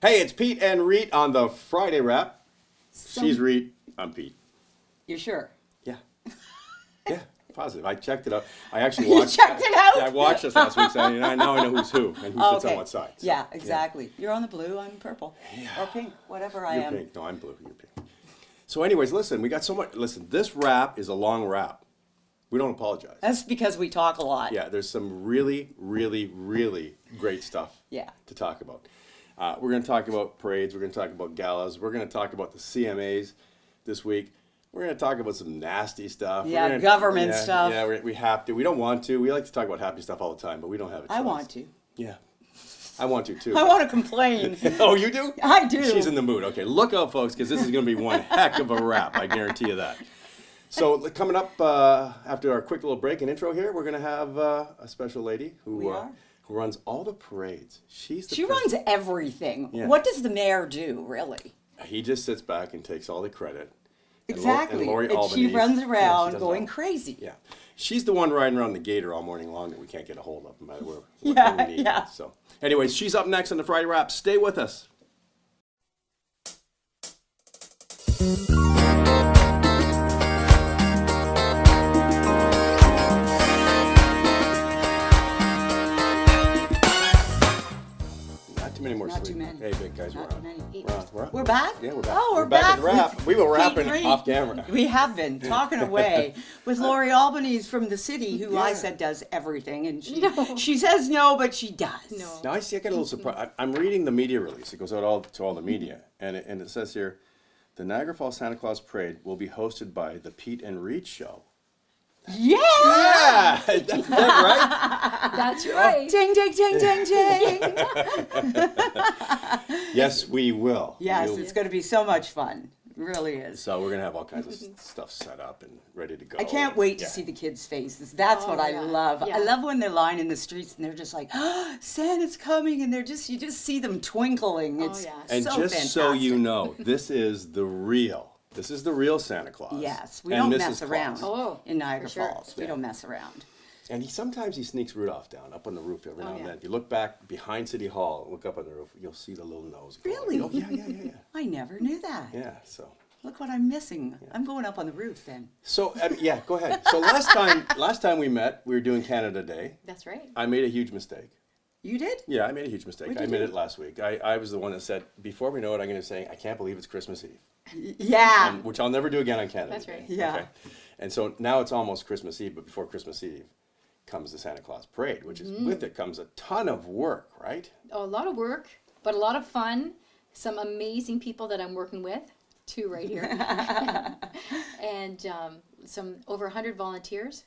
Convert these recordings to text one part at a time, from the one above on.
Hey, it's Pete and Reet on the Friday wrap. She's Reet, I'm Pete. You sure? Yeah. Yeah, positive. I checked it out. I actually watched You checked it out? Yeah, I watched this last week, and now I know who's who and who sits on what side. So, yeah, exactly. You're on the blue, I'm purple. Yeah. Or pink, whatever I You're am. pink. No, I'm blue. You're pink. So anyways, listen, we got so much. Listen, this wrap is a long wrap. We don't apologize. That's because we talk a lot. Yeah, there's some really, really, really great stuff to talk about. We're going to talk about parades. We're going to talk about galas. We're going to talk about the CMAs this week. We're going to talk about some nasty stuff. Yeah, government stuff. Yeah, we have to. We don't want to. We like to talk about happy stuff all the time, but we don't have a choice. I want to. Yeah. I want to, too. I want to complain. Oh, you do? I do. She's in the mood. Okay, look out, folks, because this is going to be one heck of a wrap. I guarantee you that. So coming up after our quick little break and intro here, we're going to have a special lady who runs all the parades. She runs everything. Yeah. What does the mayor do, really? He just sits back and takes all the credit. Exactly. And Lori she Albanese, runs around she going crazy. Yeah. She's the one riding around the gator all morning long that we can't get a hold of, no matter where we need yeah. her. So, anyways, she's up next on the Friday Wrap. Stay with us. Too many more Not sleep. too many. Hey, big guys, Not too many. we're back? Yeah, we're back. Oh, we're back. back. In the wrap. We were rapping off camera. We have been talking away with Lori Albanese from the city, who I said does everything, and she says no, but she does. No. Now I see. I get a little surprised. I'm reading the media release. It goes out to all the media, and it says here, the Niagara Falls Santa Claus Parade will be hosted by the Peet and Reet Show. Yeah! Yeah! That's right? That's right. Ding, ding, ding, ding, ding. Yes, we will. Yes, it's going to be so much fun. It really is. So we're going to have all kinds of stuff set up and ready to go. I can't wait to see the kids' faces. That's what I love. Yeah. I love when they're lying in the streets and they're just like, oh, Santa's coming, and you just see them twinkling. It's And so just fantastic. so you know, this is the real Santa Claus. Yes, we and don't Mrs. mess around Oh, in Niagara for sure. Falls. We don't mess around. And sometimes he sneaks Rudolph down up on the roof every now and yeah. then. If you look back behind City Hall and look up on the roof, you'll see the little nose. Really? Oh, yeah. I never knew that. Yeah, so. Look what I'm missing. I'm going up on the roof then. So, yeah, go ahead. So last time we met, we were doing Canada Day. That's right. I made a huge mistake. You did? Yeah, I made a huge mistake. What'd I you made do? it last week. I was the one that said, before we know it, I'm going to say, I can't believe it's Christmas Eve. Yeah. Which I'll never do again on Canada That's Day. right. Yeah. Okay? And so now it's almost Christmas Eve, but before Christmas Eve comes the Santa Claus Parade, which is with it comes a ton of work, right? Oh, a lot of work, but a lot of fun. Some amazing people that I'm working with, two right here, and some over 100 volunteers,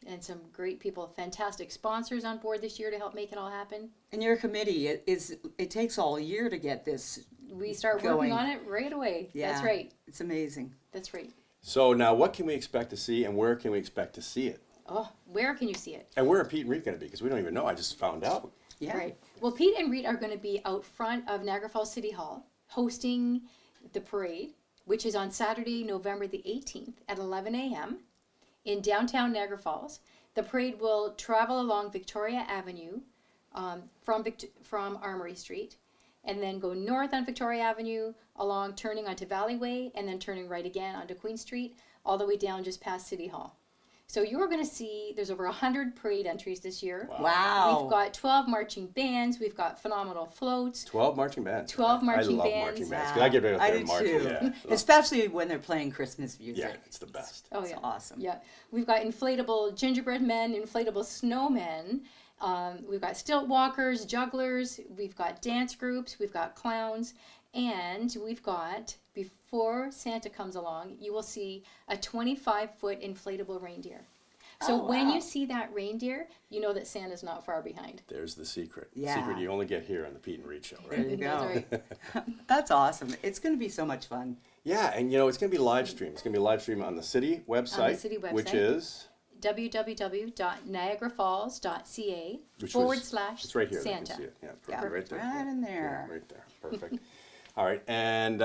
and some great people, fantastic sponsors on board this year to help make it all happen. And your committee, it takes all year to get this. We start working on it right away. Yeah. That's right. It's amazing. That's right. So now what can we expect to see and where can we expect to see it? Oh, where can you see it? And where are Pete and Reet going to be? Because we don't even know. I just found out. Yeah. Right. Well, Pete and Reet are going to be out front of Niagara Falls City Hall hosting the parade, which is on Saturday, November the 18th at 11 a.m. in downtown Niagara Falls. The parade will travel along Victoria Avenue from Armory Street, and then go north on Victoria Avenue, along turning onto Valley Way, and then turning right again onto Queen Street, all the way down just past City Hall. So you're going to see, there's over 100 parade entries this year. Wow. We've got 12 marching bands. We've got phenomenal floats. 12 marching bands. 12 marching I love bands. marching bands. 'Cause I get right up I there do and march. too. Yeah. Especially when they're playing Christmas music. Yeah, it's the best. Oh, It's yeah. awesome. Yeah. We've got inflatable gingerbread men, inflatable snowmen. We've got stilt walkers, jugglers. We've got dance groups. We've got clowns. And we've got, before Santa comes along, you will see a 25-foot inflatable reindeer. So when you see that reindeer, you know that Santa's not far behind. There's the secret. Yeah. Secret you only get here on the Pete and Reet Show, There right? you go. That's right. That's awesome. It's going to be so much fun. Yeah, and it's going to be live stream. It's going to be live stream on the city website. On the city website. Which is? www.niagarafalls.ca It's right here. Santa. You can see it. Yeah, Yeah, right there. right in there. Yeah, right there. Perfect. All right, and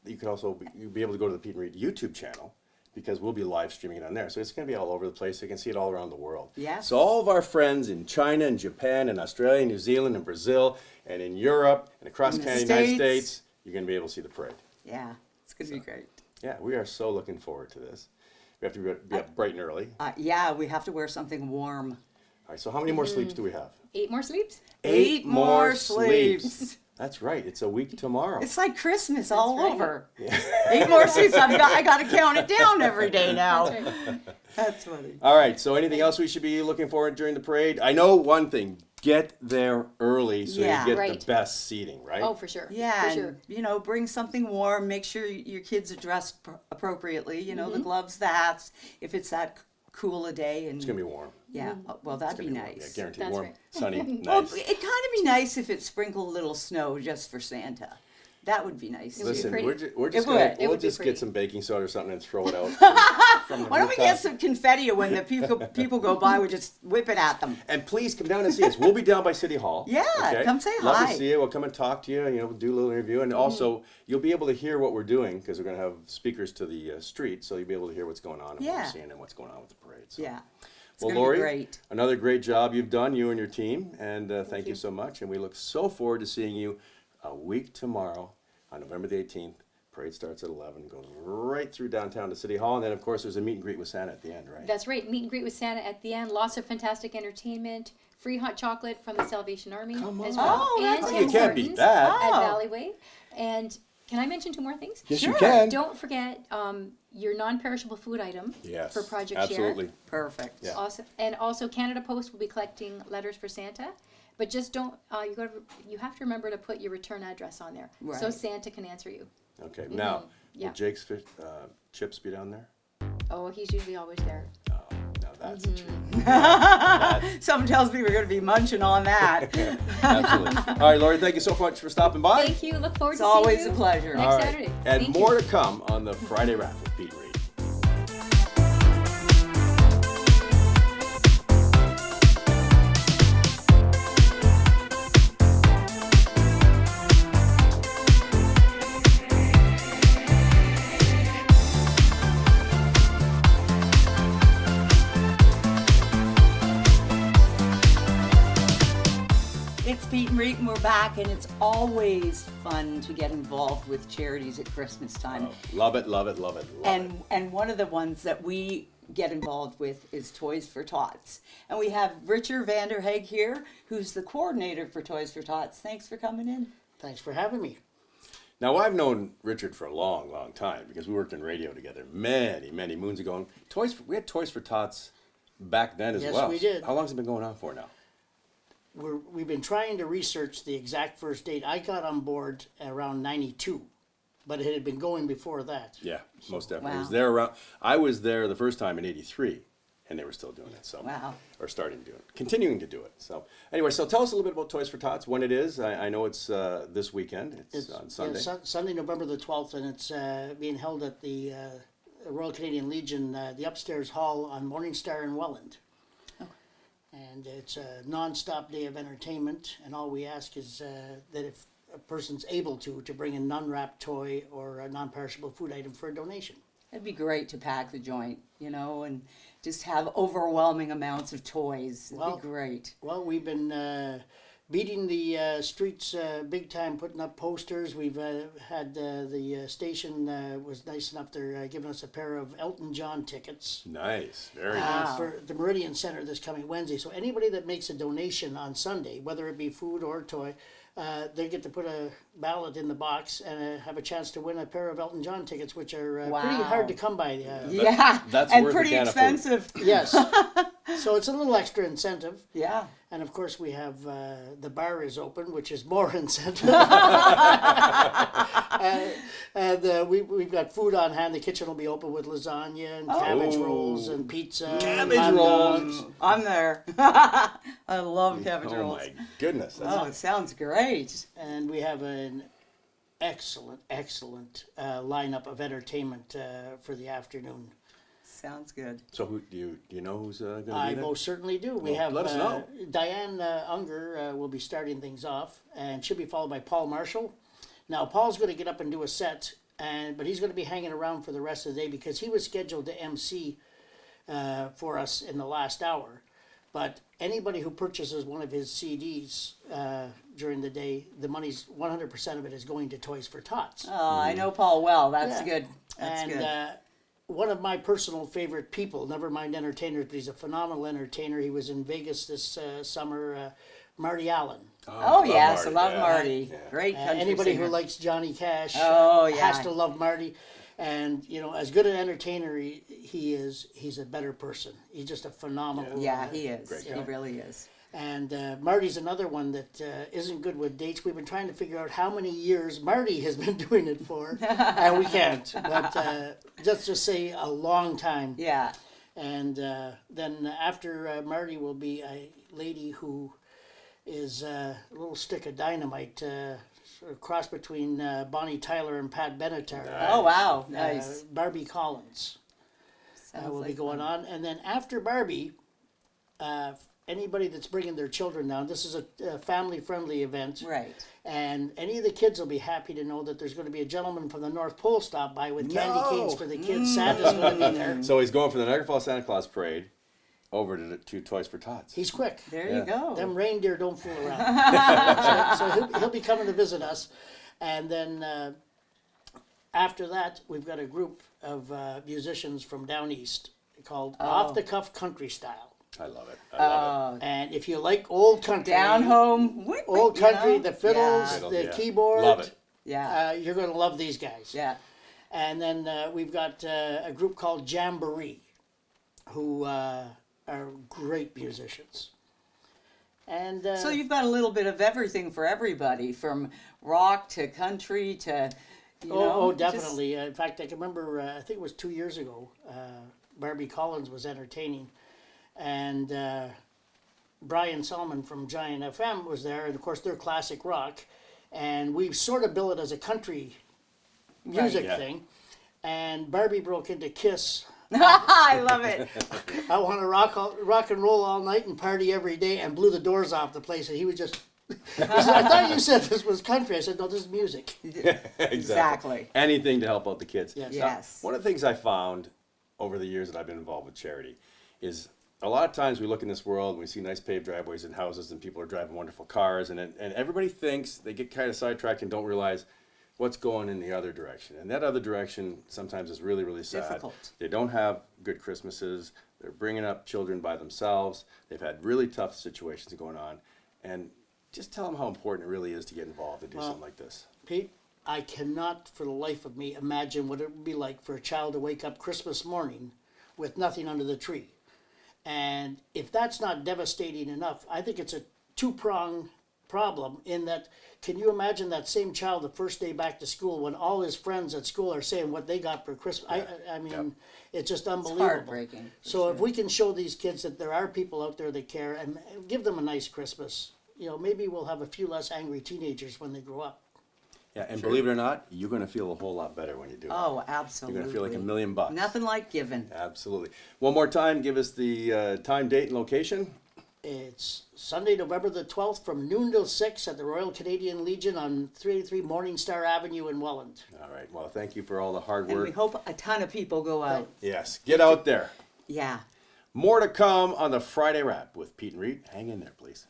you could also you'll be able to go to the Pete and Reet YouTube channel because we'll be live streaming it on there. So it's going to be all over the place. You can see it all around the world. Yes. So all of our friends in China and Japan and Australia, New Zealand and Brazil and in Europe and across In the Canada, United States. States, you're going to be able to see the parade. Yeah, it's going to be great. Yeah, we are so looking forward to this. We have to be up bright and early. Yeah, we have to wear something warm. All right, so how many more sleeps do we have? 8 more sleeps? 8 more sleeps. That's right. It's a week tomorrow. It's like Christmas all right. over. 8 more sleeps. I got to count it down every day now. That's right. That's funny. All right, so anything else we should be looking forward during the parade? I know one thing. Get there early so Yeah. you get Right. the best seating, right? Oh, for sure. Yeah, For and, sure. you know, bring something warm. Make sure your kids are dressed appropriately. You know, the gloves, the hats. If it's that cool a day, and It's going to be warm. yeah, well, that'd be It's gonna warm. nice. Yeah, guaranteed. That's Warm, right. sunny, Well, nice. it'd kind of be nice if it sprinkled a little snow just for Santa. That would be nice. It would be Listen, pretty. we're just It gonna, would. It we'll would be just pretty. get some baking soda or something and throw it out. from the Why don't we rooftop. get some confetti when the people go by? We just whip it at them. And please come down and see us. We'll be down by City Hall. Yeah, come say Love hi. to see you. We'll come and talk to you. You know, we'll do a little interview, and also you'll be able to hear what we're doing because we're going to have speakers to the street, so you'll be able to hear what's going on and what Yeah. we're seeing and what's going on with the parade. So. Yeah. It's Well, gonna Lori, be great. another great job you've done, you and your team, and thank you you. so much. And we look so forward to seeing you a week tomorrow on November the 18th. Parade starts at 11, goes right through downtown to City Hall, and then of course there's a meet and greet with Santa at the end, right? That's right. Meet and greet with Santa at the end. Lots of fantastic entertainment. Free hot chocolate from the Salvation Army Come as on. well. Oh, that's and You can't beat that. At Oh. Valleyway. And can I mention 2 more things? Yes, you Sure. can. Don't forget your non-perishable food item Yes, for Project absolutely. Share. Perfect. Yeah. Also Canada Post will be collecting letters for Santa. But just don't, you have to remember to put your return address on there. So Right. Santa can answer you. Okay, now, Yeah. will Jake's chips be down there? Oh, he's usually always there. Oh, now that's a treat. Something tells me we're going to be munching on that. Absolutely. All right, Lori, thank you so much for stopping by. Thank you. Look forward It's to seeing you. always a pleasure. Next All right. Saturday. And Thank more you. to come on the Friday Wrap with Peet and Reet. It's Peet and Reet, and we're back, and it's always fun to get involved with charities at Christmas time. Oh, love it, love it, love it, love it. And one of the ones that we get involved with is Toys for Tots. And we have Richard Vanderheg here, who's the coordinator for Toys for Tots. Thanks for coming in. Thanks for having me. Now, I've known Richard for a long, long time because we worked in radio together many, many moons ago. And we had Toys for Tots back then as Yes, well. we did. How long has it been going on for now? We've been trying to research the exact first date. I got on board around 92, but it had been going before that. Yeah, most definitely. Wow. It was there around. I was there the first time in '83, and they were still doing it. So, Wow. or starting to do it, continuing to do it. So, anyway, so tell us a little bit about Toys for Tots. When it is, I know it's this weekend. It's on Sunday. Sunday, November the 12th, and it's being held at the Royal Canadian Legion, the upstairs hall on Morningstar in Welland. And it's a non-stop day of entertainment, and all we ask is that if a person's able to bring a non-wrapped toy or a non-perishable food item for a donation. It'd be great to pack the joint, you know, and just have overwhelming amounts of toys. It'd Well, be great. Well, we've been beating the streets big time, putting up posters. We've had the station was nice enough. They're giving us a pair of Elton John tickets Nice, very nice. for the Meridian Center this coming Wednesday. So anybody that makes a donation on Sunday, whether it be food or toy, they get to put a ballot in the box and have a chance to win a pair of Elton John tickets, which are pretty Wow. hard to come by. Yeah, that's and worth a pretty can of food. expensive. Yes. So it's a little extra incentive. Yeah. And of course, we have the bar is open, which is more incentive. and we've got food on hand. The kitchen will be open with lasagna and cabbage rolls and pizza. Cabbage and hot rolls. dogs. I'm there. I love cabbage Oh rolls. my goodness. That's Oh, it sounds great. And we have an excellent lineup of entertainment for the afternoon. Sounds good. So who do you know who's going to be I there? most certainly do. We Well, have let us know. Diane Unger will be starting things off, and she'll be followed by Paul Marshall. Now, Paul's going to get up and do a set but he's going to be hanging around for the rest of the day because he was scheduled to MC for us in the last hour. But anybody who purchases one of his CDs during the day, the money's 100% of it is going to Toys for Tots. Oh, I know Paul well. That's Yeah. good. That's And good. one of my personal favorite people, never mind entertainers, but he's a phenomenal entertainer. He was in Vegas this summer, Marty Allen. Oh, love yes, I Marty, love yeah. Marty. Yeah. Great country Anybody singer. who likes Johnny Cash Oh, yeah. has to love Marty. And, you know, as good an entertainer he is, he's a better person. He's just a phenomenal... Yeah, he is. Great He guy. really is. And Marty's another one that isn't good with dates. We've been trying to figure out how many years Marty has been doing it for, and we can't. But let's just say a long time. Yeah. And then after Marty will be a lady who is a little stick of dynamite, sort of cross between Bonnie Tyler and Pat Benatar. Oh, wow. Nice. Barbie Collins Sounds will like be going fun. on. And then after Barbie, anybody that's bringing their children down, this is a family-friendly event. Right. And any of the kids will be happy to know that there's going to be a gentleman from the North Pole stop by with candy No. canes for the kids. Santa's going to be there. So he's going from the Niagara Falls Santa Claus Parade over to Toys for Tots. He's quick. There Yeah. you go. Them reindeer don't fool around. so he'll be coming to visit us. And then after that, we've got a group of musicians from down east called Off the Cuff Country Style. I love it. I love And if you like old country, Down home. old country, the fiddles, Yeah. Fiddle, the yeah. keyboard, Love it. Yeah. you're going to love these guys. Yeah. And then we've got a group called Jamboree, who are great musicians. And So you've got a little bit of everything for everybody, from rock to country to, you know. just- definitely. In fact, I can remember, I think it was 2 years ago, Barbie Collins was entertaining, and Brian Solomon from Giant FM was there, and of course they're classic rock, and we sort of bill it as a country music Yeah. thing, and Barbie broke into Kiss. I love it. I want to rock and roll all night and party every day, and blew the doors off the place, and he was just... He said, I thought you said this was country. I said, no, this is music. it. Exactly. Anything to help out the kids. Yes. Now, Yes. one of the things I found over the years that I've been involved with charity is a lot of times we look in this world and we see nice paved driveways and houses and people are driving wonderful cars and everybody thinks, they get kind of sidetracked and don't realize what's going in the other direction. And that other direction sometimes is really, really sad. Difficult. They don't have good Christmases. They're bringing up children by themselves. They've had really tough situations going on. And just tell them how important it really is to get involved and do something like this. Pete, I cannot for the life of me imagine what it would be like for a child to wake up Christmas morning with nothing under the tree. And if that's not devastating enough, I think it's a two-pronged problem in that, can you imagine that same child the first day back to school when all his friends at school are saying what they got for Christmas? I mean, it's just unbelievable. heartbreaking, for So if sure. we can show these kids that there are people out there that care and give them a nice Christmas, you know, maybe we'll have a few less angry teenagers when they grow up. Yeah, and believe it or not, you're going to feel a whole lot better when you do it. Oh, You're absolutely. going to feel like $1 million. Nothing like giving. Absolutely. One more time, give us the time, date, and location. It's Sunday, November the 12th from noon till 6 at the Royal Canadian Legion on 383 Morningstar Avenue in Welland. All right. Well, thank you for all the hard And we work. hope a ton of people go out. Yes. Get out there. Yeah. More to come on the Friday Wrap with Peet and Reet. Hang in there, please.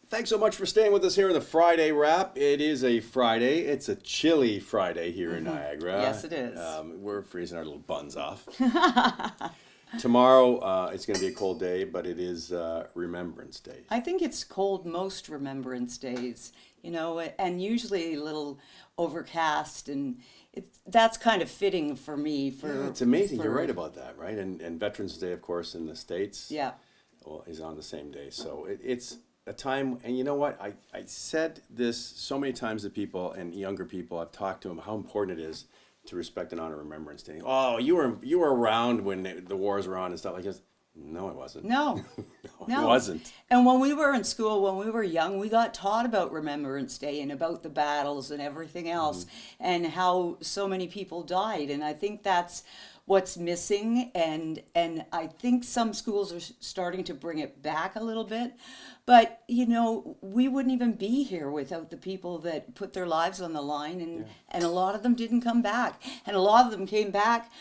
Thanks so much for staying with us here in the Friday Wrap. It is a Friday. It's a chilly Friday here in Niagara. Yes, it is. We're freezing our little buns off. Tomorrow, it's going to be a cold day, but it is Remembrance Day. I think it's cold most Remembrance Days, you know, and usually a little overcast, and that's kind of fitting for me. Yeah, it's amazing. You're right about that, right? And Veterans Day, of course, in the States Yeah. is on the same day. So it's a time, and you know what? I said this so many times to people and younger people. I've talked to them how important it is to respect and honor Remembrance Day. Oh, you were around when the wars were on and stuff like this. No, it wasn't. No. No, it wasn't. And when we were in school, when we were young, we got taught about Remembrance Day and about the battles and everything else and how so many people died. And I think that's what's missing. And I think some schools are starting to bring it back a little bit. But, you know, we wouldn't even be here without the people that put their lives on the line. And a lot of them didn't come back. And a lot of them came back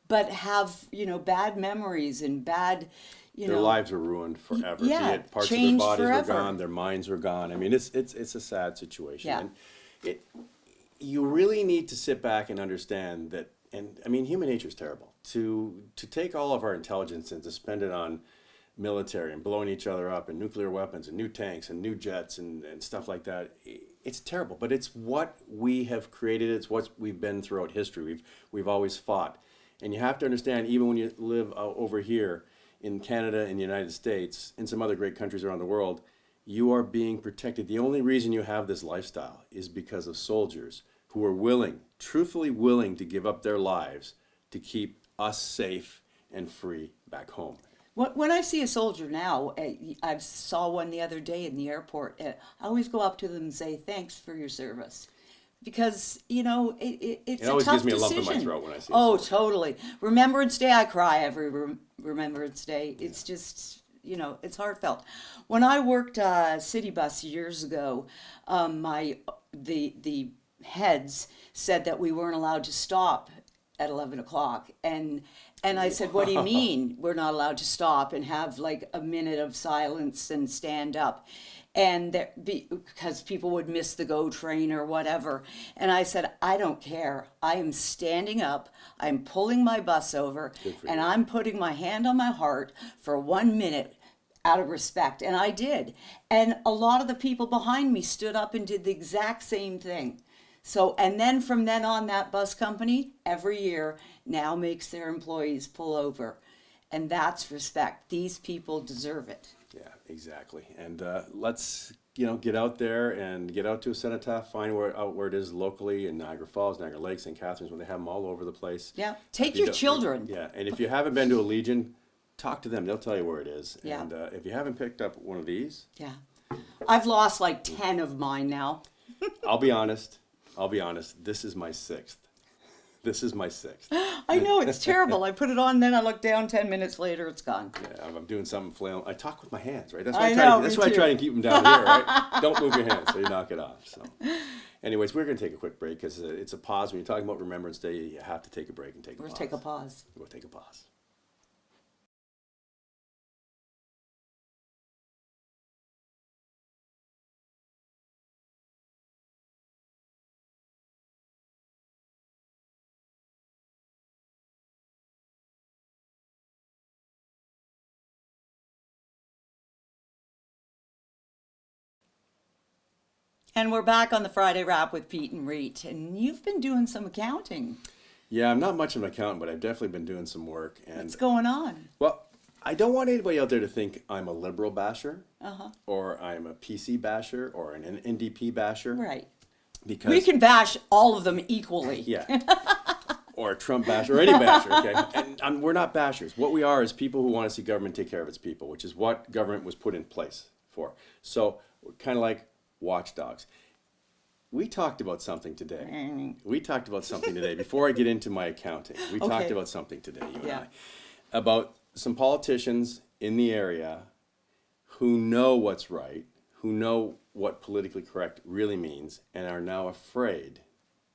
but have, you know, bad memories and bad, their lives are ruined forever. Yeah, Be it parts of their changed bodies forever. were gone, their minds were gone. I mean, it's a sad situation. Yeah. And you really need to sit back and understand that. And I mean, human nature is terrible. To take all of our intelligence and to spend it on military and blowing each other up and nuclear weapons and new tanks and new jets and stuff like that, it's terrible. But it's what we have created. It's what we've been throughout history. We've always fought. And you have to understand, even when you live over here in Canada and the United States and some other great countries around the world, you are being protected. The only reason you have this lifestyle is because of soldiers who are willing, truthfully willing, to give up their lives to keep us safe and free back home. When I see a soldier now, I saw one the other day in the airport. I always go up to them and say, "Thanks for your service." Because, you know, it's It always a tough gives me a lump decision. in my throat when I see it. Oh, totally. Remembrance Day, I cry every Remembrance Day. It's just, you know, it's heartfelt. When I worked city bus years ago, the heads said that we weren't allowed to stop at 11 o'clock. And I said, "What do you mean we're not allowed to stop and have like a minute of silence and stand up?" And because people would miss the GO train or whatever. And I said, "I don't care. I am standing up. I'm pulling my bus over, and I'm putting my hand on my heart for 1 minute out of respect." And I did. And a lot of the people behind me stood up and did the exact same thing. So, and then from then on, that bus company every year now makes their employees pull over. And that's respect. These people deserve it. Yeah, exactly. And let's get out there and get out to a cenotaph, find where it is locally in Niagara Falls, Niagara Lakes, St. Catharines, when they have them all over the place. Yeah, take your children. Yeah, and if you haven't been to a Legion, talk to them. They'll tell you where it is. Yeah. And if you haven't picked up one of these, Yeah, I've lost like 10 of mine now. I'll be honest. This is my sixth. I know, it's terrible. I put it on, then I look down, 10 minutes later, it's gone. Yeah, I'm doing something flailing. I talk with my hands, right? I know, That's me why I too. try to keep them down here, right? Don't move your hands, so you knock it off. So, anyways, we're going to take a quick break because it's a pause. When you're talking about Remembrance Day, you have to take a break and take a We'll pause. take a pause. We'll take a pause. And we're back on the Friday Wrap with Peet and Reet. And you've been doing some accounting. Yeah, I'm not much of an accountant, but I've definitely been doing some work. And What's going on? well, I don't want anybody out there to think I'm a liberal basher, or I'm a PC basher, or an NDP basher. Right. Because We can bash all of them equally. yeah, or a Trump basher, or any basher. Okay, and we're not bashers. What we are is people who want to see government take care of its people, which is what government was put in place for. So we're kind of like watchdogs. We talked about something today. Before I get into my accounting. We talked Okay. about something today, you and Yeah. I, about some politicians in the area who know what's right, who know what politically correct really means, and are now afraid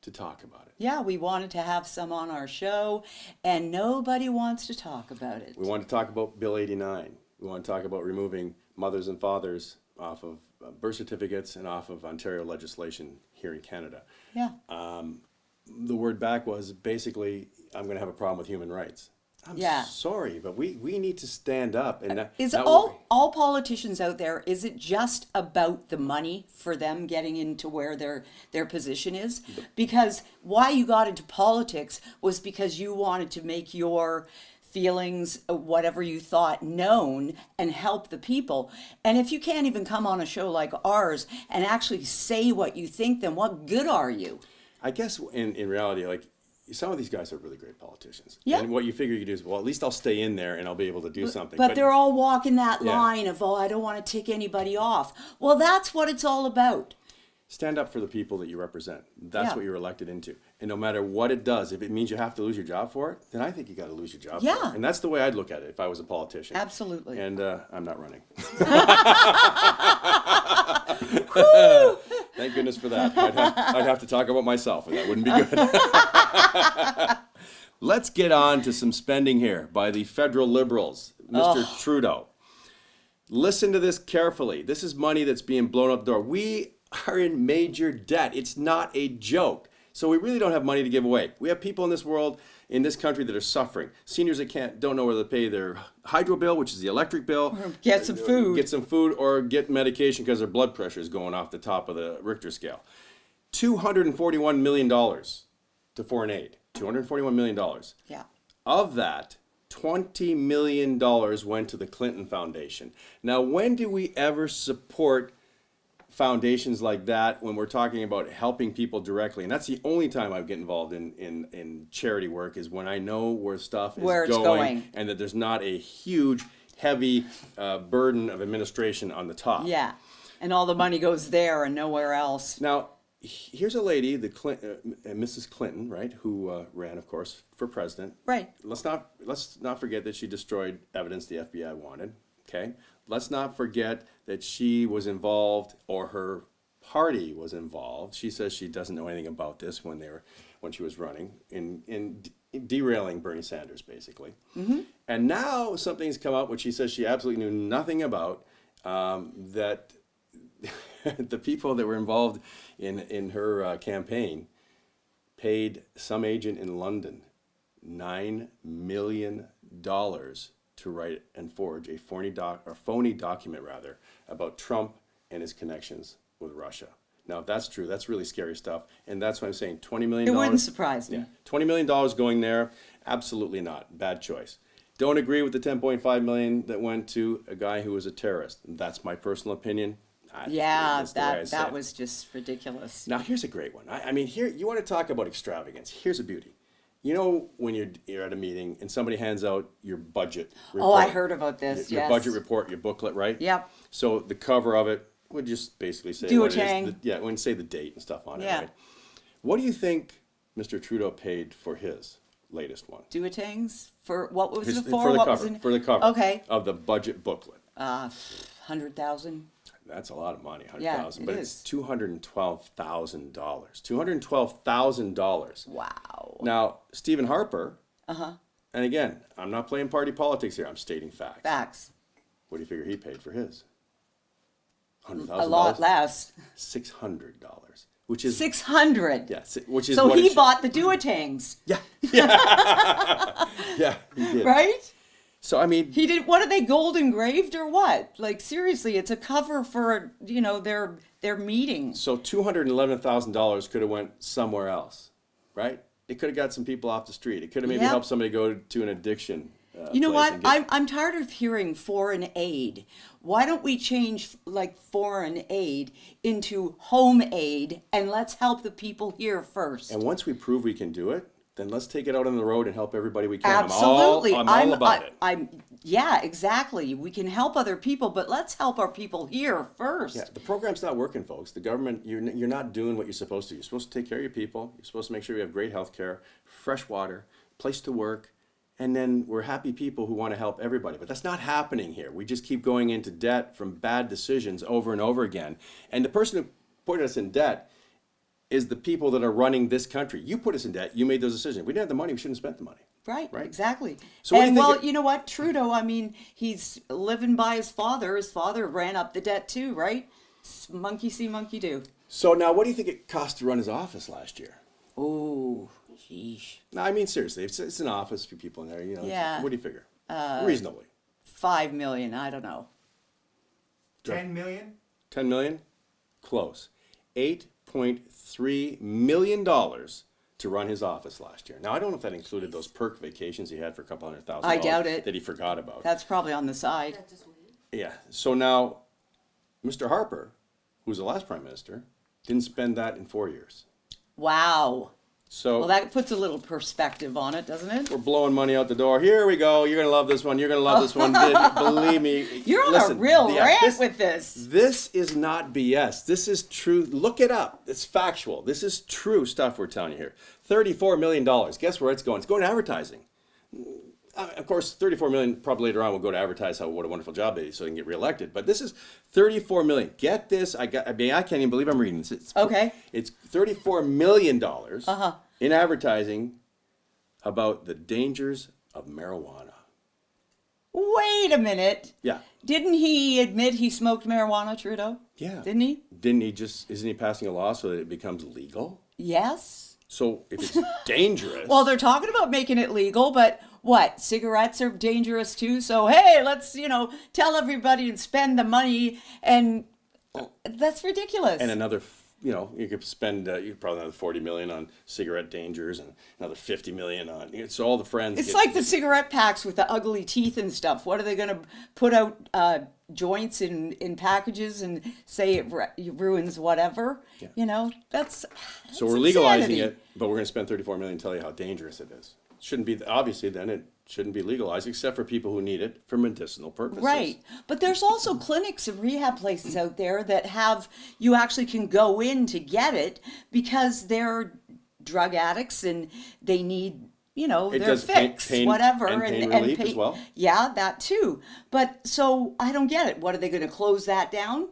to talk about it. Yeah, we wanted to have some on our show, and nobody wants to talk about it. We want to talk about Bill 89. We want to talk about removing mothers and fathers off of birth certificates and off of Ontario legislation here in Canada. Yeah. The word back was basically, I'm going to have a problem with human rights. I'm Yeah. sorry, but we need to stand up. And Is that all politicians out there, is it just about the money for them getting into where their position is? Because why you got into politics was because you wanted to make your feelings, whatever you thought, known and help the people. And if you can't even come on a show like ours and actually say what you think, then what good are you? I guess in reality, like, some of these guys are really great politicians. Yeah. And what you figure you do is, well, at least I'll stay in there and I'll be able to do something. But they're all walking that Yeah. line of, I don't want to tick anybody off. Well, that's what it's all about. Stand up for the people that you represent. That's Yeah. what you're elected into. And no matter what it does, if it means you have to lose your job for it, then I think you got to lose your job for Yeah. it. And that's the way I'd look at it if I was a politician. Absolutely. And I'm not running. Thank goodness for that. I'd have to talk about myself, and that wouldn't be good. Let's get on to some spending here by the federal Liberals, Mr. Trudeau. Listen to this carefully. This is money that's being blown out the door. We are in major debt. It's not a joke. So we really don't have money to give away. We have people in this world, in this country, that are suffering. Seniors that don't know whether to pay their hydro bill, which is the electric bill. Get some food. Get some food or get medication because their blood pressure is going off the top of the Richter scale. $241 million to foreign aid. $241 million. Yeah. Of that, $20 million went to the Clinton Foundation. Now, when do we ever support foundations like that when we're talking about helping people directly? And that's the only time I get involved in charity work, is when I know where stuff is Where it's going. and that there's not a huge, heavy burden of administration on the top. Yeah. And all the money goes there and nowhere else. Now, here's a lady, Mrs. Clinton, right, who ran, of course, for president. Right. Let's not forget that she destroyed evidence the FBI wanted. Okay. Let's not forget that she was involved, or her party was involved. She says she doesn't know anything about this when she was running in derailing Bernie Sanders, basically. Mm-hmm. And now something's come up which she says she absolutely knew nothing about. That the people that were involved in her campaign paid some agent in London $9 million to write and forge a phony document about Trump and his connections with Russia. Now, if that's true, that's really scary stuff. And that's why I'm saying $20 million. It wouldn't surprise me. Yeah, $20 million going there, absolutely not. Bad choice. Don't agree with the $10.5 million that went to a guy who was a terrorist. That's my personal opinion. Yeah, That's the way I say that it. was just ridiculous. Now, here's a great one. I mean, here, you want to talk about extravagance. Here's a beauty. You know, when you're at a meeting and somebody hands out your budget report. Oh, I heard about this, Your yes. budget report, your booklet, right? Yep. So the cover of it would just basically say Do a what it is. tang. Yeah, it wouldn't say the date and stuff on Yeah. it, right? What do you think Mr. Trudeau paid for his latest one? Do-a-tings? For what was it for? For the What cover. was in- For the cover. Okay. Of the budget booklet. 100,000. That's a lot of money, 100,000. Yeah, it but is. it's $212,000. $212,000. Wow. Now, Stephen Harper. And again, I'm not playing party politics here. I'm stating facts. Facts. What do you figure he paid for his? $100,000. A lot less. $600, which is 600. yeah, which is So what he it should- bought the do-a-tings, Yeah, he did. right? So I mean, He did. What are they, gold engraved or what? Like, seriously, it's a cover for, their meeting. so $211,000 could have went somewhere else, right? It could have got some people off the street. It could have maybe Yep. helped somebody go to an addiction. You know place what? and get- I'm tired of hearing foreign aid. Why don't we change like foreign aid into home aid and let's help the people here first? And once we prove we can do it, then let's take it out on the road and help everybody we can. Absolutely. I'm all about it. Yeah, exactly. We can help other people, but let's help our people here first. Yeah, the program's not working, folks. The government, you're not doing what you're supposed to. You're supposed to take care of your people. You're supposed to make sure we have great health care, fresh water, place to work, and then we're happy people who want to help everybody. But that's not happening here. We just keep going into debt from bad decisions over and over again. And the person who put us in debt is the people that are running this country. You put us in debt. You made those decisions. We didn't have the money. We shouldn't have spent the money. Right, Right. exactly. So what do And you think well, it- you know what? Trudeau, I mean, he's living by his father. His father ran up the debt too, right? Monkey see, monkey do. So now what do you think it cost to run his office last year? Oh, sheesh. No, I mean, seriously, it's an office for people in there. You know, Yeah. What do you figure? Reasonably. 5 million, I don't know. 10 million? 10 million? Close. $8.3 million to run his office last year. Now, I don't know if that included those perk vacations he had for a couple $100,000 I doubt it. that he forgot about. That's probably on the side. Yeah. So now, Mr. Harper, who's the last prime minister, didn't spend that in 4 years. Wow. So Well, that puts a little perspective on it, doesn't it? we're blowing money out the door. Here we go. You're going to love this one. You're going to love this one. Believe me. You're on Listen, a real yeah, rant with this. This is not BS. This is true. Look it up. It's factual. This is true stuff we're telling you here. $34 million. Guess where it's going? It's going to advertising. Of course, $34 million probably later on will go to advertise what a wonderful job they do so they can get reelected. But this is $34 million. Get this. I can't even believe I'm reading this. Okay. It's $34 million in advertising about the dangers of marijuana. Wait a minute. Yeah. Didn't he admit he smoked marijuana, Trudeau? Yeah. Didn't he? Isn't he passing a law so that it becomes legal? Yes. So if it's dangerous. Well, they're talking about making it legal, but what? Cigarettes are dangerous too. So hey, let's tell everybody and spend the money, and that's ridiculous. And another, you could spend probably another $40 million on cigarette dangers and another $50 million on. It's all the friends. It's like the cigarette packs with the ugly teeth and stuff. What are they going to put out joints in packages and say it ruins whatever? Yeah. That's so we're legalizing insanity. it, but we're going to spend $34 million to tell you how dangerous it is. Shouldn't be obviously then it shouldn't be legalized except for people who need it for medicinal purposes. Right. But there's also clinics and rehab places out there that you actually can go in to get it because they're drug addicts and they need, It their does fix, pain whatever. and pain relief as well? Yeah, that too. But so I don't get it. What, are they going to close that down?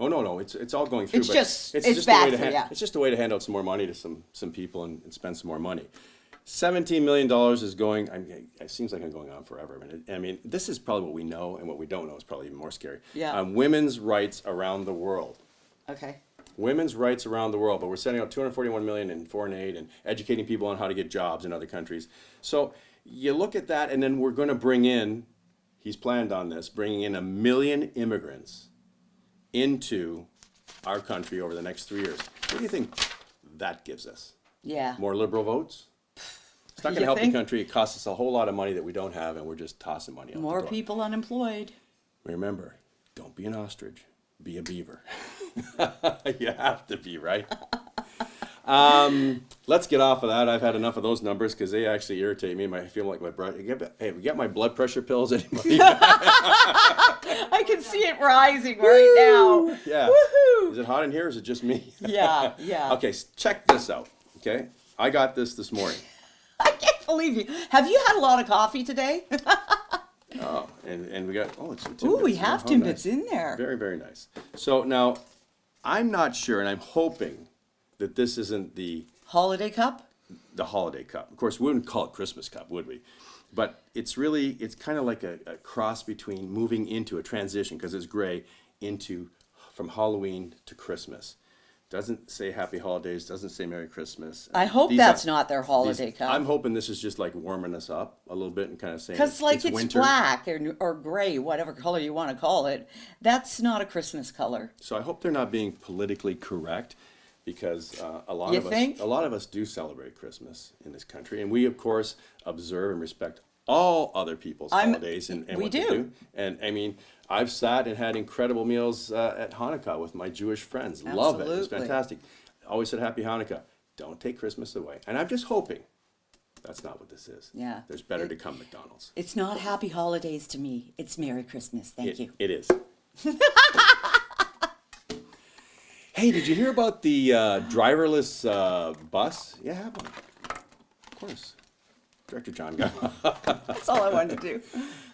Oh no, it's all going through. It's but just- it's just bad a way for to ya. It's just a way to hand out some more money to some people and spend some more money. $17 million is going. It seems like I'm going on forever. I mean, this is probably what we know, and what we don't know is probably even more scary. Yeah. Women's rights around the world. Okay. Women's rights around the world, but we're sending out $241 million in foreign aid and educating people on how to get jobs in other countries. So you look at that, and then we're going to bring in. He's planned on this, bringing in 1 million immigrants into our country over the next 3 years. What do you think that gives us? Yeah. More liberal votes? It's not going to You help think? the country. It costs us a whole lot of money that we don't have, and we're just tossing money out the More door. people unemployed. Remember, don't be an ostrich. Be a beaver. You have to be, right? Let's get off of that. I've had enough of those numbers because they actually irritate me. I feel like my blood. Hey, we got my blood pressure pills, anybody? I can see it rising right now. Yeah. Woohoo! Is it hot in here or is it just me? Yeah. Okay, check this out. Okay, I got this morning. I can't believe you. Have you had a lot of coffee today? Oh, and we got it's Timbits. Ooh, we have Oh, Timbits nice. in there. Very, very nice. So now, I'm not sure, and I'm hoping that this isn't the Holiday cup? holiday cup. Of course, we wouldn't call it Christmas cup, would we? But it's kind of like a cross between moving into a transition, because it's gray, from Halloween to Christmas. Doesn't say Happy Holidays, doesn't say Merry Christmas. I hope These that's are- not their holiday cup. I'm hoping this is just like warming us up a little bit and kind of saying Because it's winter. black or gray, whatever color you want to call it. That's not a Christmas color. So I hope they're not being politically correct, because a lot You of think? us, a lot of us do celebrate Christmas in this country, and we of course observe and respect all other people's holidays and we what they do. do. And I mean, I've sat and had incredible meals at Hanukkah with my Jewish friends. Love it. It was Absolutely. fantastic. Always said Happy Hanukkah. Don't take Christmas away. And I'm just hoping that's not what this is. Yeah. There's better to come, McDonald's. It's not Happy Holidays to me. It's Merry Christmas. Thank you. It is. Hey, did you hear about the driverless bus? Yeah, I have one. Of course. Director John got one. That's all I wanted to do.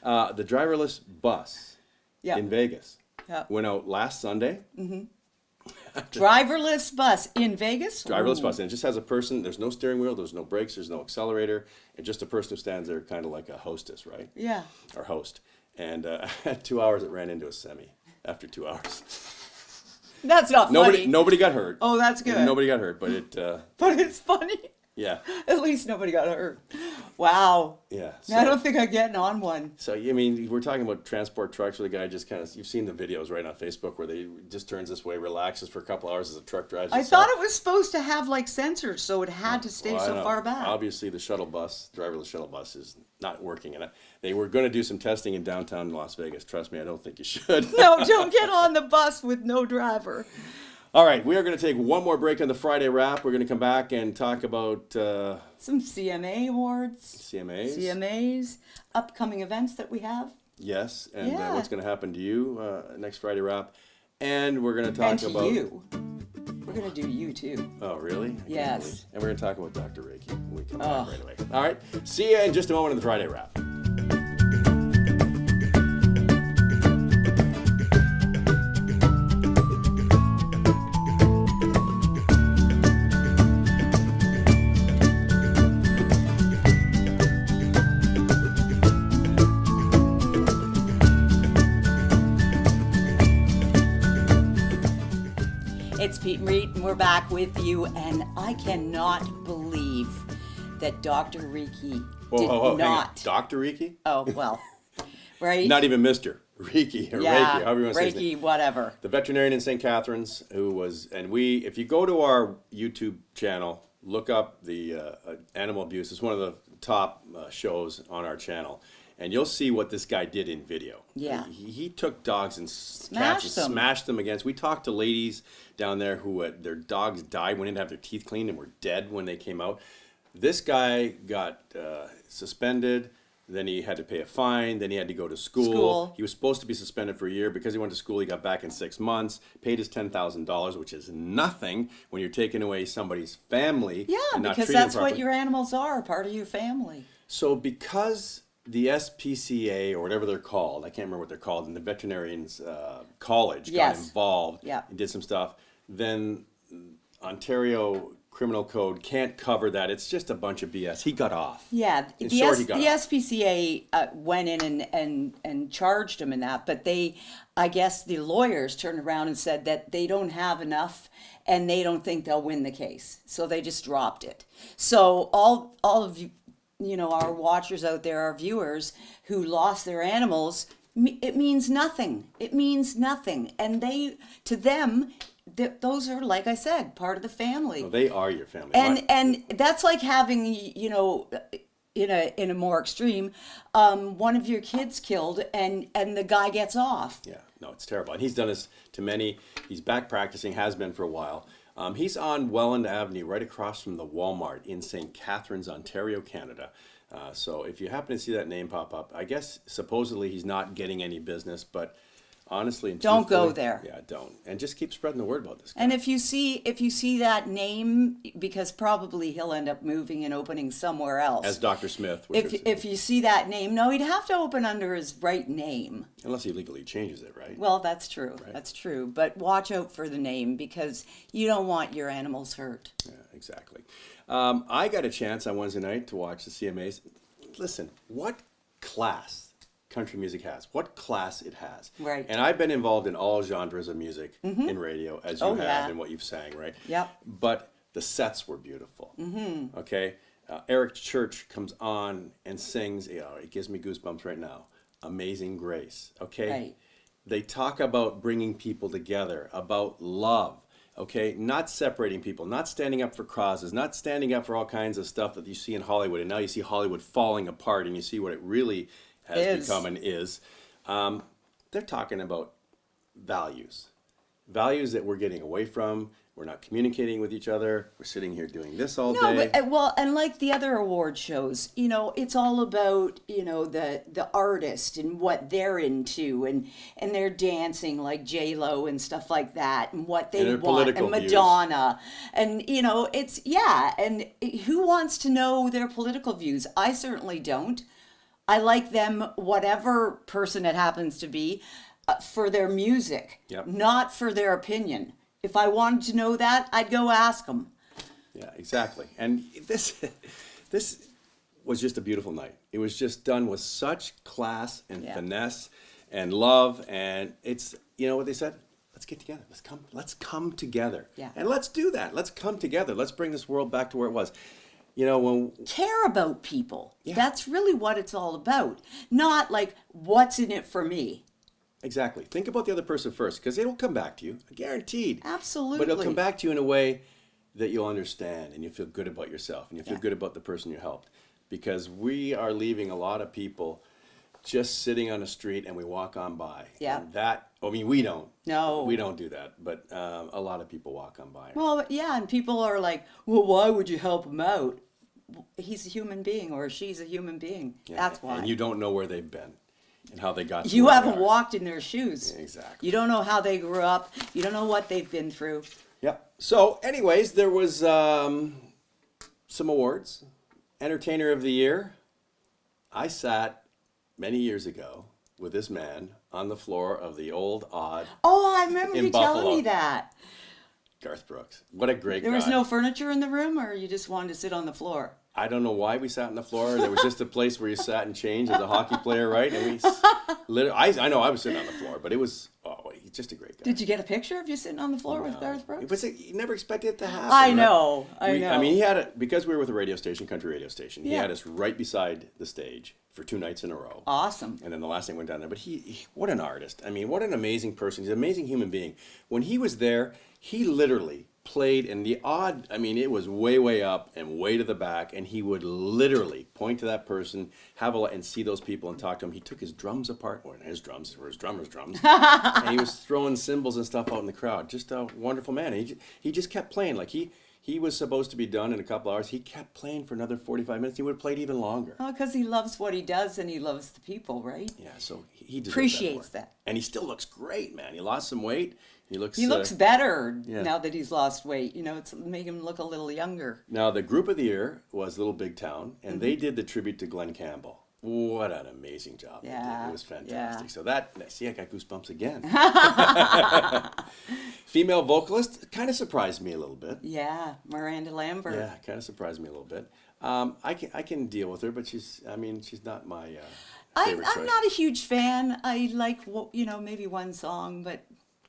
The driverless bus Yeah. in Vegas Yeah. went out last Sunday. Driverless bus in Vegas? Driverless Ooh. bus, and it just has a person. There's no steering wheel, there's no brakes, there's no accelerator, and just a person who stands there, kind of like a hostess, right? Yeah. Or host. And at 2 hours, it ran into a semi. After 2 hours, That's not funny. nobody got hurt. Oh, that's good. Nobody got hurt, but it. But it's funny. Yeah. At least nobody got hurt. Wow. Yeah. I don't think I'm getting on one. So, I mean, we're talking about transport trucks where the guy just kind of, you've seen the videos right on Facebook where they just turns this way, relaxes for a couple hours as the truck drives. I itself. thought it was supposed to have like sensors, so it had to stay Well, I so know. far back. Obviously, the shuttle bus, driverless shuttle bus, is not working. And they were going to do some testing in downtown Las Vegas. Trust me, I don't think you should. No, don't get on the bus with no driver. All right, we are going to take one more break on the Friday wrap. We're going to come back and talk about Some CMA awards. CMAs. Upcoming events that we have. Yes, and Yeah. what's going to happen to you next Friday wrap. And we're going to talk And to about... you. We're going to do you too. Oh, really? I can't Yes. believe- And we're going to talk about Dr. Rekhi when we come Oh. back right away. All right, see you in just a moment on the Friday wrap. It's Peet and Reet, and we're back with you. And I cannot believe that Dr. Rekhi did Hang on. not. Dr. Rekhi? Oh, well, right? Not even Mr. Rekhi or yeah, Rekhi, however you want to say his name. Rekhi, whatever. The veterinarian in St. Catharines, who was, and if you go to our YouTube channel, look up the animal abuse. It's one of the top shows on our channel, and you'll see what this guy did in video. Yeah. He took dogs and Smashed them. smashed them against. We talked to ladies down there who their dogs died, went in to have their teeth cleaned, and were dead when they came out. This guy got suspended. Then he had to pay a fine. Then he had to go to school. He was supposed to be suspended for a year. Because he went to school, he got back in 6 months, paid his $10,000, which is nothing when you're taking away somebody's family. Yeah, and not because treating them that's what properly. your animals are, part of your family. So because the SPCA, or whatever they're called, I can't remember what they're called, and the veterinarians college got Yes. involved Yeah. and did some stuff, then Ontario Criminal Code can't cover that. It's just a bunch of BS. He got off. Yeah, In the, short, he got the off. SPCA went in and charged him in that, but I guess the lawyers turned around and said that they don't have enough and they don't think they'll win the case. So they just dropped it. So all of you know, our watchers out there, our viewers who lost their animals, it means nothing. It means nothing. And to them, those are, like I said, part of the family. Well, they are your family. And that's like having, you know, in a more extreme, one of your kids killed and the guy gets off. Yeah, no, it's terrible. And he's done this to many. He's back practicing, has been for a while. He's on Welland Avenue, right across from the Walmart in St. Catharines, Ontario, Canada. So if you happen to see that name pop up, I guess supposedly he's not getting any business, but honestly, and Don't go truthfully, there. Yeah, don't. And just keep spreading the word about this guy. And if you see that name, because probably he'll end up moving and opening somewhere else. As Dr. Smith would have said. If you see that name, no, he'd have to open under his right name. Unless he legally changes it, right? Well, that's true. Right. That's true. But watch out for the name because you don't want your animals hurt. Yeah, exactly. I got a chance on Wednesday night to watch the CMAs. Listen, what class country music has, what class it has. Right. And I've been involved in all genres of music in radio, as you Oh, have, yeah. and what you've sang, right? Yep. But the sets were beautiful. Okay? Eric Church comes on and sings, it gives me goosebumps right now, Amazing Grace, okay? Right. They talk about bringing people together, about love, okay? Not separating people, not standing up for causes, not standing up for all kinds of stuff that you see in Hollywood. And now you see Hollywood falling apart and you see what it really has become and is. They're talking about values that we're getting away from. We're not communicating with each other. We're sitting here doing this all day. No, but well, and like the other award shows, you know, it's all about, you know, the artist and what they're into and they're dancing like J-Lo and stuff like that and what they And their want political and views. Madonna and you know, it's and who wants to know their political views? I certainly don't. I like them, whatever person it happens to be, for their music, Yep. not for their opinion. If I wanted to know that, I'd go ask them. Yeah, exactly. And this was just a beautiful night. It was just done with such class and Yeah. finesse and love. And it's, you know what they said? Let's get together. Let's come together. Yeah. And let's do that. Let's come together. Let's bring this world back to where it was. You know, when Care about people. Yeah. That's really what it's all about. Not like, what's in it for me? exactly. Think about the other person first, because it'll come back to you, guaranteed. Absolutely. But it'll come back to you in a way that you'll understand and you feel good about yourself and you feel Yeah. good about the person you helped. Because we are leaving a lot of people just sitting on the street and we walk on by. Yeah. And that, I mean, we don't. No. We don't do that, but a lot of people walk on by. Well, yeah, and people are like, well, why would you help him out? He's a human being, or she's a human being. Yeah, That's why. And you don't know where they've been and how they got to You where haven't they are. walked in their shoes. Exactly. You don't know how they grew up. You don't know what they've been through. Yep. So, anyways, there was some awards. Entertainer of the Year. I sat many years ago with this man on the floor of the old Odd Oh, I remember In you telling Buffalo. me that. Garth Brooks. What a great There guy. was no furniture in the room, or you just wanted to sit on the floor? I don't know why we sat on the floor. There was just a place where you sat and changed as a hockey player, right? And we literally, I know I was sitting on the floor, but it was, he's just a great guy. Did you get a picture of you sitting on the floor with Garth Brooks? It was you never expected it to happen. I right? know, I I know. mean, he had it, because we were with a radio station, country radio station, he Yeah. had us right beside the stage for 2 nights in a row. Awesome. And then the last night went down there. But he, what an artist. I mean, what an amazing person. He's an amazing human being. When he was there, he literally played in the Odd, I mean, it was way, way up and way to the back. And he would literally point to that person, and see those people and talk to them. He took his drums apart. Well, his drums were his drummer's drums. And he was throwing cymbals and stuff out in the crowd. Just a wonderful man. And he just kept playing. Like he was supposed to be done in a couple hours. He kept playing for another 45 minutes. He would have played even longer. Oh, because he loves what he does and he loves the people, right? Yeah, so he deserves Appreciates that, more. that. And he still looks great, man. He lost some weight. He looks better yeah. now that he's lost weight. You know, it's make him look a little younger. Now, the group of the year was Little Big Town, and Mm-hmm. they did the tribute to Glenn Campbell. What an amazing job they did. Yeah, It was fantastic. yeah. So see, I got goosebumps again. Female vocalist kind of surprised me a little bit. Yeah, Miranda Lambert. Yeah, kind of surprised me a little bit. I can deal with her, but she's not my favorite I'm choice. not a huge fan. I like, maybe one song, but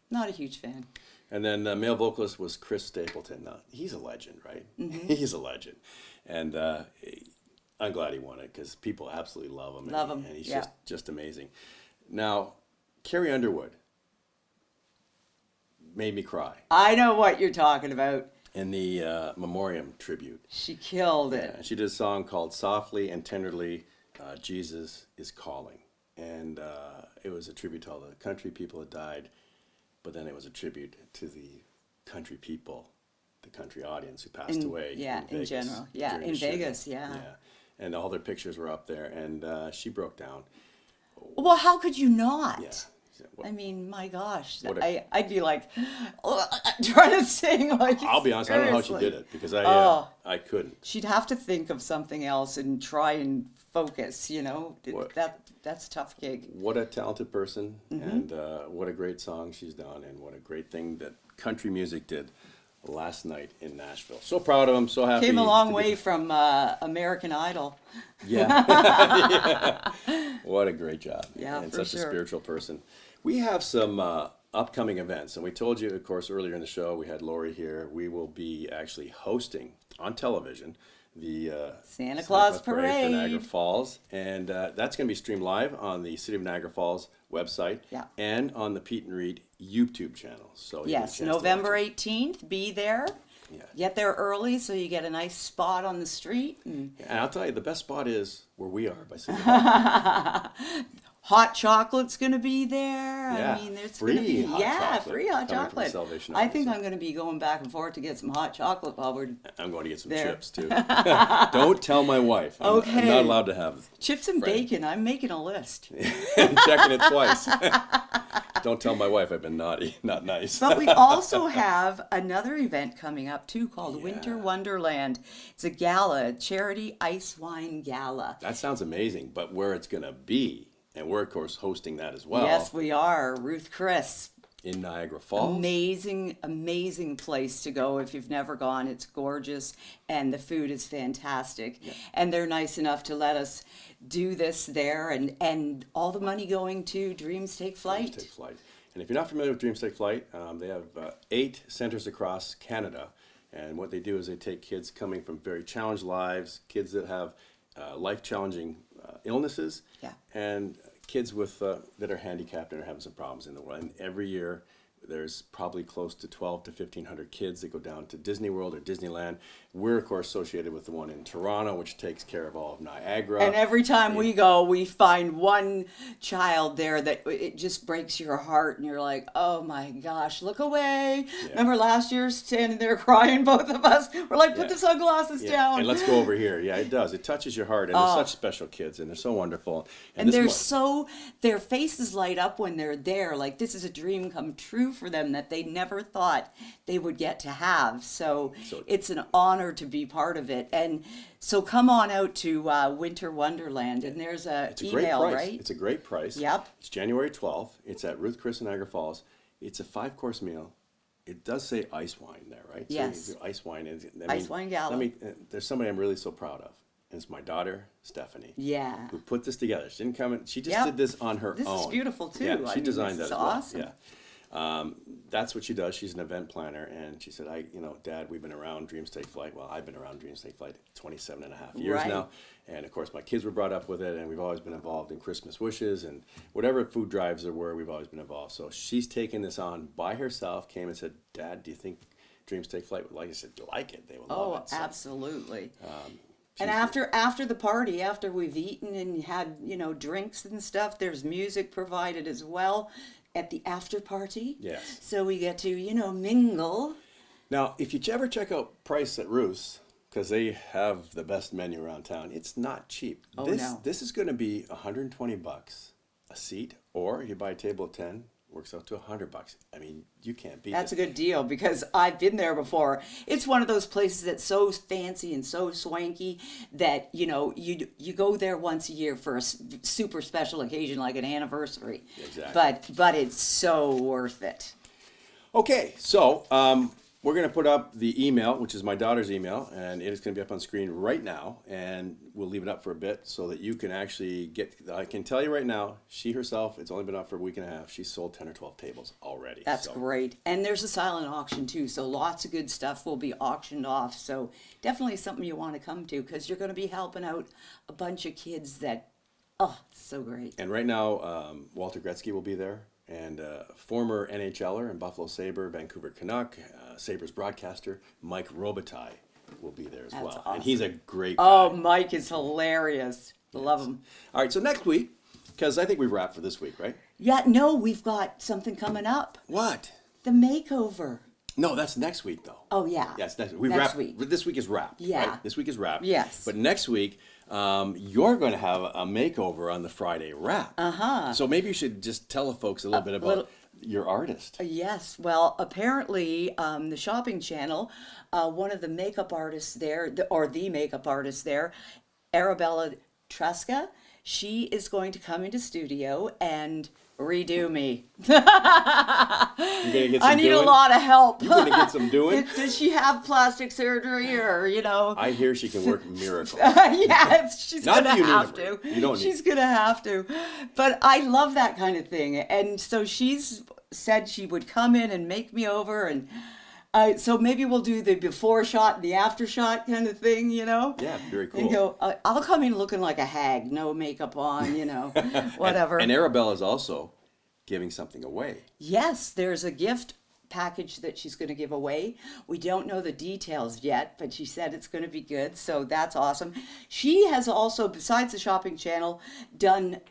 not a huge fan. And then the male vocalist was Chris Stapleton. Now, he's a legend, right? Mm-hmm. He's a legend. And I'm glad he won it because people absolutely love him. Love him, And he's yeah. just amazing. Now, Carrie Underwood made me cry I know what you're talking about. in the Memoriam tribute. She killed it. And she did a song called Softly and Tenderly, Jesus is Calling. And it was a tribute to all the country people that died, but then it was a tribute to the country people, the country audience who passed away. Yeah, in Vegas general. Yeah, during in the shooting. Vegas, yeah. And all their pictures were up there, and she broke down. Well, how could you not? Yeah. She said, "What-" I mean, my gosh. What a- I'd be like, trying to sing like, I'll be honest, I don't know how she seriously. did it because Oh. I couldn't. She'd have to think of something else and try and focus, What- That's a tough gig. What a talented person, Mm-hmm. and what a great song she's done, and what a great thing that country music did last night in Nashville. So proud of him, so happy. Came a long to be- way from American Idol. Yeah. Yeah. What a great job. Yeah, and for such a sure. spiritual person. We have some upcoming events, and we told you, of course, earlier in the show, we had Lori here. We will be actually hosting on television the Santa Claus for Parade. Niagara Falls, and that's going to be streamed live on the City of Niagara Falls website Yeah. and on the Peet and Reet YouTube channel. So you get a Yes, chance to November watch it. 18th, be there. Yeah. Get there early so you get a nice spot on the street. And And I'll tell you, the best spot is where we are by City Hall. hot chocolate's going to be there. Yeah, I mean, there's free going to be hot chocolate free hot coming from the chocolate. Salvation I Army, think so- I'm going to be going back and forth to get some hot chocolate while we're I'm going to get some There. chips too. Don't tell my wife. I'm Okay. not allowed to have. chips and Right. bacon. I'm making a list. I'm checking it twice. Don't tell my wife I've been naughty. Not nice. But we also have another event coming up too called Yeah. Winter Wonderland. It's a gala, a charity ice wine gala. That sounds amazing, but where it's going to be, and we're of course hosting that as well. Yes, we are. Ruth Chris. In Niagara Falls. Amazing, amazing place to go if you've never gone. It's gorgeous and the food is fantastic. And they're nice enough to let us do this there and all the money going to Dreams Take Flight. Dreams Take Flight. And if you're not familiar with Dreams Take Flight, they have 8 centers across Canada. And what they do is they take kids coming from very challenged lives, kids that have life-challenging illnesses, Yeah. and kids with that are handicapped and are having some problems in the world. And every year There's probably close to 12 to 1,500 kids that go down to Disney World or Disneyland. We're, of course, associated with the one in Toronto, which takes care of all of Niagara. And every time we go, we find one child there that it just breaks your heart, and you're like, oh my gosh, look away. Yeah. Remember last year standing there crying, both of us? We're like, put the sunglasses down. And let's go over here. Yeah, it does. It touches your heart. And they're such special kids, and they're so wonderful. And their faces light up when they're there. Like, this is a dream come true for them that they never thought they would get to have. So it's an honor to be part of it. And so come on out to Winter Wonderland, and there's it's a email, great price. right? It's a great price. Yep. It's January 12th. It's at Ruth, Chris, in Niagara Falls. It's a 5-course meal. It does say ice wine there, right? Yes. So ice wine is. Ice wine gala. There's somebody I'm really so proud of. And it's my daughter, Stephanie. Yeah. Who put this together. She didn't come in. She just did this on her own. This is beautiful, too. Yeah, she designed that this as is well. awesome. Yeah. That's what she does. She's an event planner, and she said, Dad, we've been around Dreams Take Flight. Well, I've been around Dreams Take Flight 27 and a half years Right. now. And of course, my kids were brought up with it, and we've always been involved in Christmas wishes and whatever food drives there were, we've always been involved. So she's taken this on by herself, came and said, Dad, do you think Dreams Take Flight would like it? I said, you like it? They would love it. So, Absolutely. And after the party, after we've eaten and had, drinks and stuff, there's music provided as well at the after party. Yes. So we get to, mingle. Now, if you ever check out price at Ruth's, because they have the best menu around town, it's not cheap. Oh, this, no. This is going to be $120 a seat, or if you buy a table of 10, works out to $100. I mean, you can't beat That's it. a good deal because I've been there before. It's one of those places that's so fancy and so swanky that, you go there once a year for a super special occasion like an anniversary. Exactly. But it's so worth it. Okay, so we're going to put up the email, which is my daughter's email, and it is going to be up on screen right now, and we'll leave it up for a bit so that you can actually I can tell you right now, she herself, it's only been up for a week and a half, she's sold 10 or 12 tables already. That's great. And there's a silent auction too, so lots of good stuff will be auctioned off. So definitely something you want to come to because you're going to be helping out a bunch of kids that, it's so great. And right now, Walter Gretzky will be there, and former NHLer and Buffalo Sabre, Vancouver Canuck, Sabres broadcaster, Mike Robitaille will be there as well. awesome. And he's a great guy. Oh, Mike is hilarious. Love him. All right, so next week, because I think we've wrapped for this week, right? Yeah, no, we've got something coming up. What? The makeover. No, that's next week, though. Oh, yeah. Yes, next week. Next week. This week is wrapped. Yeah. Right? This week is wrapped. Yes. But next week, you're going to have a makeover on the Friday wrap. Uh-huh. So maybe you should just tell the folks a little bit about your artist. Yes. Well, apparently, the shopping channel, one of the makeup artists there, the makeup artist there, Arabella Tresca, she is going to come into studio and redo me. You're gonna get some I need doing? a lot of help. You're going to get some doing? Does she have plastic surgery or, I hear she can work miracles. Yes, she's Not gonna that you need have her. to. You don't need She's gonna have to. But I love that kind of thing, and so she's said she would come in and make me over, and so maybe we'll do the before shot and the after shot kind of thing, Yeah, very cool. And go, I'll come in looking like a hag, no makeup on, whatever. And Arabella's also giving something away. Yes, there's a gift package that she's going to give away. We don't know the details yet, but she said it's going to be good, so that's awesome. She has also, besides the shopping channel, done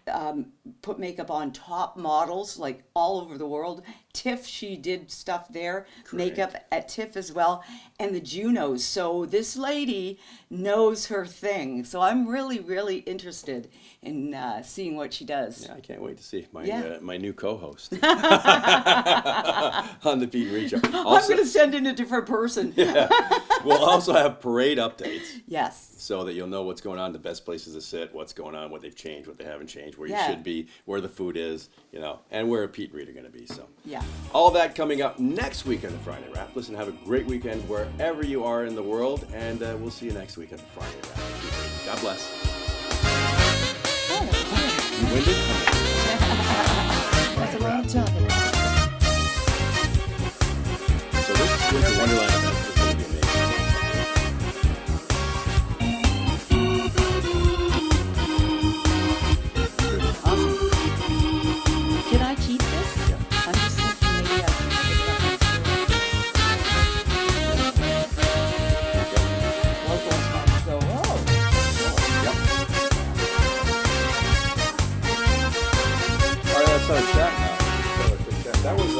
put makeup on top models like all over the world. TIFF, she did stuff there, makeup at TIFF as well, and the Junos. So this lady knows her thing. So I'm really, really interested in seeing what she does. Yeah, I can't wait to see my my new co-host on the Peet and Reet Show. I'm going to send in a different person. We'll also have parade updates. Yes. So that you'll know what's going on, the best places to sit, what's going on, what they've changed, what they haven't changed, where you should be, where the food is, and where Peet and Reet are going to be. So all that coming up next week on the Friday Wrap. Listen, have a great weekend wherever you are in the world, and we'll see you next week on the Friday Wrap. God bless. You winded? That's a lot of talking. So this Winter Wonderland event is going to be amazing. Awesome. Can I keep this? I'm just thinking maybe I That was